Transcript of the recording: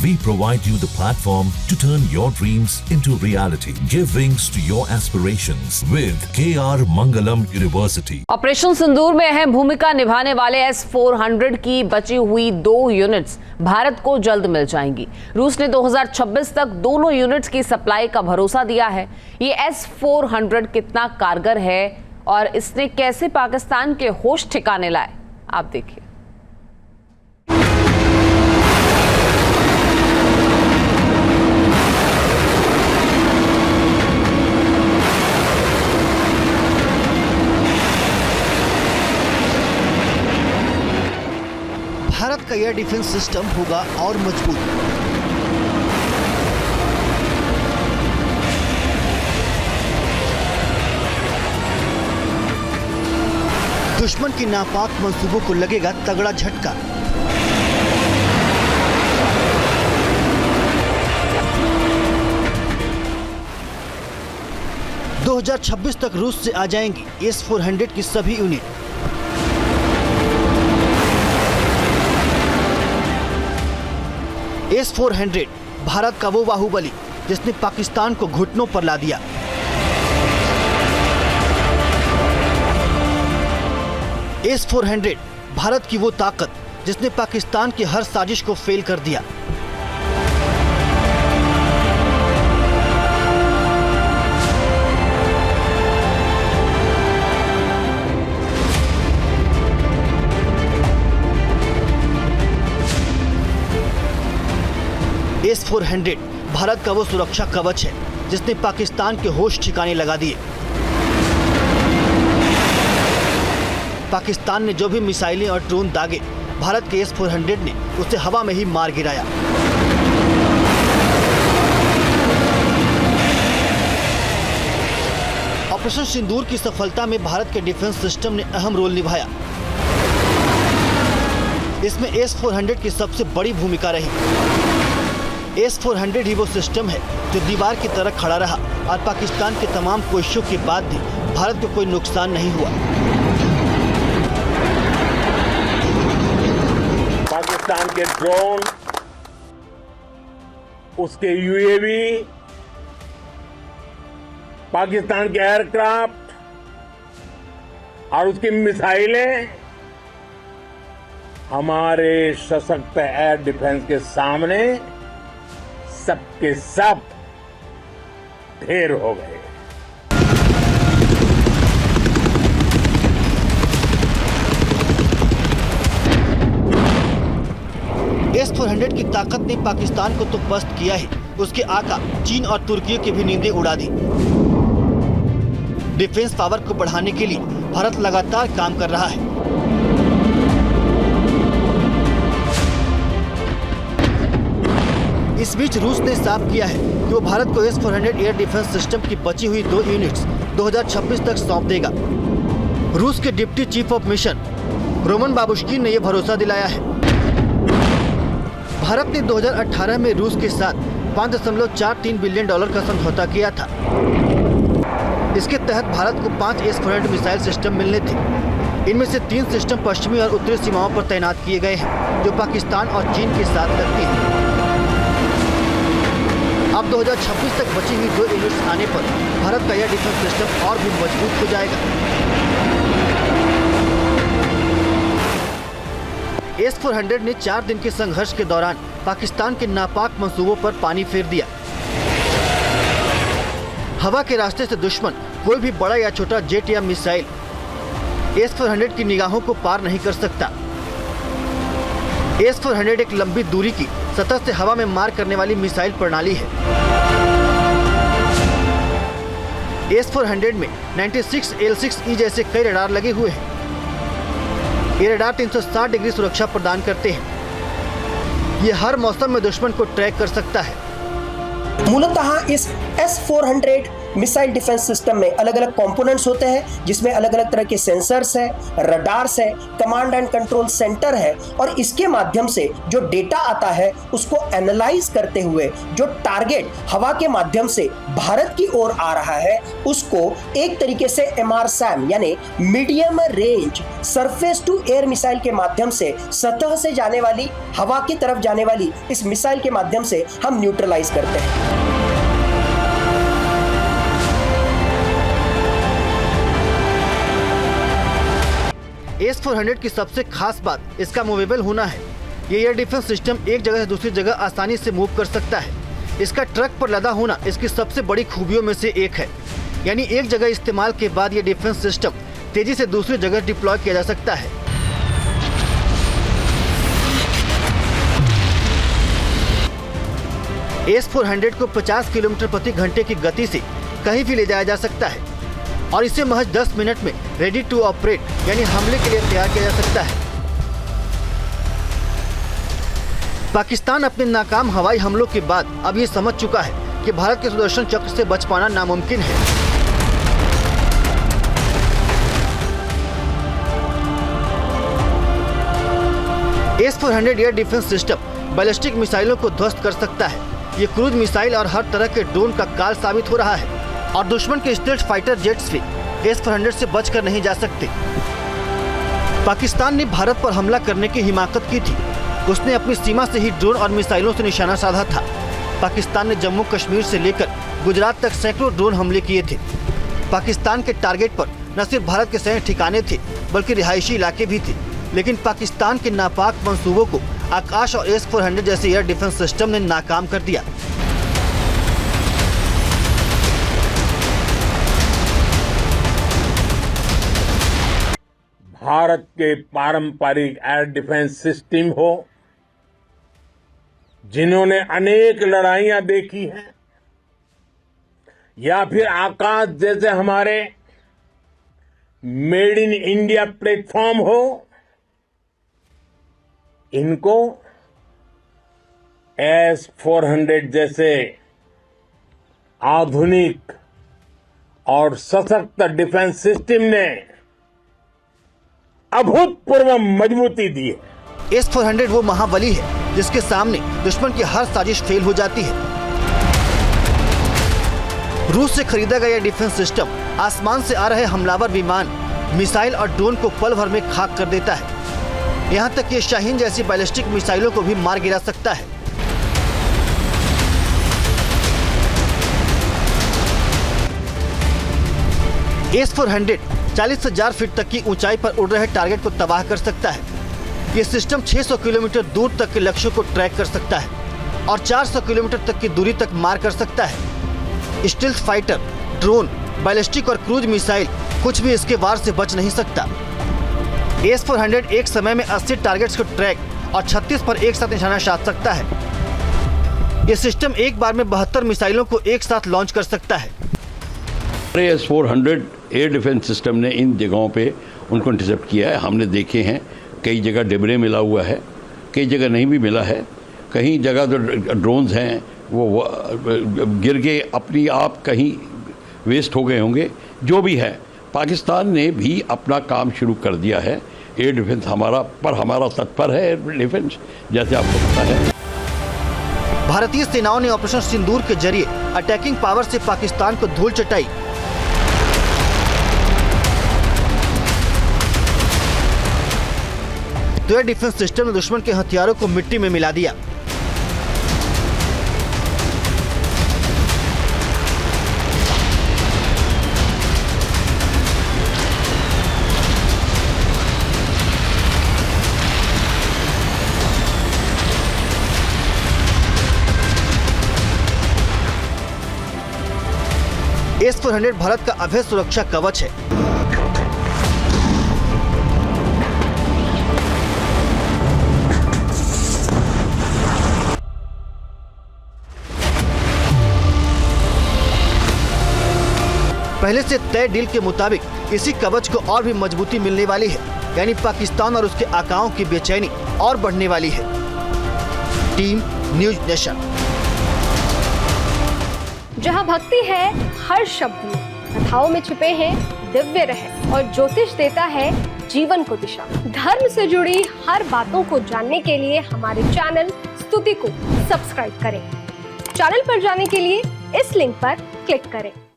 We provide you the platform to turn your dreams into reality. Give wings to your aspirations with KR Mangalam University. Operation Sindoor में अहम भूमिका निभाने वाले S-400 की बची हुई 2 यूनिट्स भारत को जल्द मिल जाएंगी। रूस ने 2026 तक दोनों यूनिट्स की सप्लाई का भरोसा दिया है। ये S-400 कितना कारगर है और इसने कैसे पाकिस्तान के होश ठिकाने लाए, आप देखिए। भारत का एयर डिफेंस सिस्टम होगा और मजबूत। दुश्मन की नापाक मंसूबों को लगेगा तगड़ा झटका। - 2026 तक रूस से आ जाएंगी S-400 की सभी यूनिट। S-400 भारत का वो बाहुबली जिसने पाकिस्तान को घुटनों पर ला दिया। S-400 भारत की वो ताकत जिसने पाकिस्तान की हर साजिश को फेल कर दिया। S-400 भारत का वो सुरक्षा कवच है जिसने पाकिस्तान के होश ठिकाने लगा दिए। पाकिस्तान ने जो भी मिसाइलें और ड्रोन दागे, भारत के S-400 ने उसे हवा में ही मार गिराया। ऑपरेशन सिंदूर की सफलता में भारत के डिफेंस सिस्टम ने अहम रोल निभाया। इसमें S-400 की सबसे बड़ी भूमिका रही। S-400 ही वो सिस्टम है जो दीवार की तरह खड़ा रहा और पाकिस्तान के तमाम कोशिशों के बाद भी भारत को कोई नुकसान नहीं हुआ। पाकिस्तान के ड्रोन, उसके UAV, पाकिस्तान के एयरक्राफ्ट और उसकी मिसाइलें हमारे सशक्त एयर डिफेंस के सामने सबके सब ढेर हो गए। S-400 की ताकत ने पाकिस्तान को तो पस्त किया ही, उसके आका चीन और तुर्की की भी नींदें उड़ा दी। डिफेंस पावर को बढ़ाने के लिए भारत लगातार काम कर रहा है। इस बीच रूस ने साफ किया है कि वो भारत को S-400 एयर डिफेंस सिस्टम की बची हुई 2 यूनिट्स 2026 तक सौंप देगा। रूस के deputy chief of mission Roman Babushkin ने यह भरोसा दिलाया है। भारत ने 2018 में रूस के साथ $5.43 बिलियन का समझौता किया था। इसके तहत भारत को 5 S-400 मिसाइल सिस्टम मिलने थे। इनमें से 3 सिस्टम पश्चिमी और उत्तरी सीमाओं पर तैनात किए गए हैं, जो पाकिस्तान और चीन के साथ लगती हैं। अब 2026 तक बची हुई 2 यूनिट्स आने पर भारत का एयर डिफेंस सिस्टम और भी मजबूत हो जाएगा। S-400 ने 4 दिन के संघर्ष के दौरान पाकिस्तान के नापाक मंसूबों पर पानी फेर दिया। हवा के रास्ते से दुश्मन कोई भी बड़ा या छोटा जेट या मिसाइल S-400 की निगाहों को पार नहीं कर सकता। S-400 एक लंबी दूरी की सतह से हवा में मार करने वाली मिसाइल प्रणाली है। S-400 में 96 L6E जैसे कई रडार लगे हुए हैं। ये रडार 360 डिग्री सुरक्षा प्रदान करते हैं। ये हर मौसम में दुश्मन को ट्रैक कर सकता है। मूलतः इस S-400 मिसाइल डिफेंस सिस्टम में अलग अलग कंपोनेंट्स होते हैं, जिसमें अलग अलग तरह के सेंसर्स है, रडार्स है, कमांड एंड कंट्रोल सेंटर है, और इसके माध्यम से जो डेटा आता है उसको एनालाइज करते हुए जो टारगेट हवा के माध्यम से भारत की ओर आ रहा है उसको एक तरीके से MRSAM यानी medium range surface to air missile के माध्यम से सतह से जाने वाली, हवा की तरफ जाने वाली इस मिसाइल के माध्यम से हम न्यूट्रलाइज करते हैं। S-400 की सबसे खास बात इसका मूवेबल होना है। ये एयर डिफेंस सिस्टम एक जगह से दूसरी जगह आसानी से मूव कर सकता है। इसका ट्रक पर लदा होना इसकी सबसे बड़ी खूबियों में से एक है, यानी एक जगह इस्तेमाल के बाद ये डिफेंस सिस्टम तेजी से दूसरी जगह डिप्लॉय किया जा सकता है। S-400 को 50 किलोमीटर प्रति घंटे की गति से कहीं भी ले जाया जा सकता है और इसे महज 10 मिनट में रेडी टू ऑपरेट यानी हमले के लिए तैयार किया जा सकता है। पाकिस्तान अपने नाकाम हवाई हमलों के बाद अब ये समझ चुका है कि भारत के सुदर्शन चक्र से बच पाना नामुमकिन है। S-400 air defence system ballistic मिसाइलों को ध्वस्त कर सकता है। ये क्रूज मिसाइल और हर तरह के ड्रोन का काल साबित हो रहा है और दुश्मन के स्टेल्थ फाइटर जेट्स भी S-400 से बचकर नहीं जा सकते। पाकिस्तान ने भारत पर हमला करने की हिमाकत की थी। उसने अपनी सीमा से ही ड्रोन और मिसाइलों से निशाना साधा था। पाकिस्तान ने जम्मू कश्मीर से लेकर गुजरात तक सैकड़ों ड्रोन हमले किए थे। पाकिस्तान के टारगेट पर न सिर्फ भारत के सैन्य ठिकाने थे बल्कि रिहायशी इलाके भी थे, लेकिन पाकिस्तान के नापाक मंसूबों को आकाश और S-400 जैसे एयर डिफेंस सिस्टम ने नाकाम कर दिया। भारत के पारंपरिक एयर डिफेंस सिस्टम हो, जिन्होंने अनेक लड़ाइयां देखी हैं, या फिर आकाश जैसे हमारे मेड इन इंडिया प्लेटफॉर्म हो, इनको S-400 जैसे आधुनिक और सशक्त डिफेंस सिस्टम ने अभूतपूर्व मजबूती दी है। S-400 वो महाबली है जिसके सामने दुश्मन की हर साजिश फेल हो जाती है। रूस से खरीदा गया डिफेंस सिस्टम आसमान से आ रहे हमलावर विमान, मिसाइल और ड्रोन को पल भर में खाक कर देता है। यहाँ तक कि शाहीन जैसी बैलिस्टिक मिसाइलों को भी मार गिरा सकता है। S-400 40,000 फीट तक की ऊंचाई पर उड़ रहे टारगेट को तबाह कर सकता है। ये सिस्टम 600 किलोमीटर दूर तक के लक्ष्यों को ट्रैक कर सकता है और 400 किलोमीटर तक की दूरी तक मार कर सकता है। स्टील्थ फाइटर, ड्रोन, बैलिस्टिक और क्रूज मिसाइल कुछ भी इसके वार से बच नहीं सकता। S-400 एक समय में 80 टारगेट्स को ट्रैक और 36 पर एक साथ निशाना साध सकता है। ये सिस्टम एक बार में 72 मिसाइलों को एक साथ लॉन्च कर सकता है। S-400 एयर डिफेंस सिस्टम ने इन जगहों पे उनको इंटरसेप्ट किया है। हमने देखे हैं कई जगह डिबरे मिला हुआ है, कई जगह नहीं भी मिला है। कहीं जगह तो ड्रोन्स हैं वो गिर के अपनी आप कहीं वेस्ट हो गए होंगे। जो भी है, पाकिस्तान ने भी अपना काम शुरू कर दिया है। एयर डिफेंस हमारा तत्पर है एयर डिफेंस, जैसे आपको पता है। भारतीय सेनाओं ने ऑपरेशन सिंदूर के जरिए अटैकिंग पावर से पाकिस्तान को धूल चटाई। तो एयर डिफेंस सिस्टम ने दुश्मन के हथियारों को मिट्टी में मिला दिया। S-400 भारत का अभय सुरक्षा कवच है। पहले से तय डील के मुताबिक इसी कवच को और भी मजबूती मिलने वाली है, यानी पाकिस्तान और उसके आकाओं की बेचैनी और बढ़ने वाली है। Team news nation. जहां भक्ति है हर शब्द में, कथाओं में छुपे हैं दिव्य रहस्य और ज्योतिष देता है जीवन को दिशा। धर्म से जुड़ी हर बातों को जानने के लिए हमारे चैनल स्तुति को सब्सक्राइब करें। चैनल पर जाने के लिए इस लिंक पर क्लिक करें।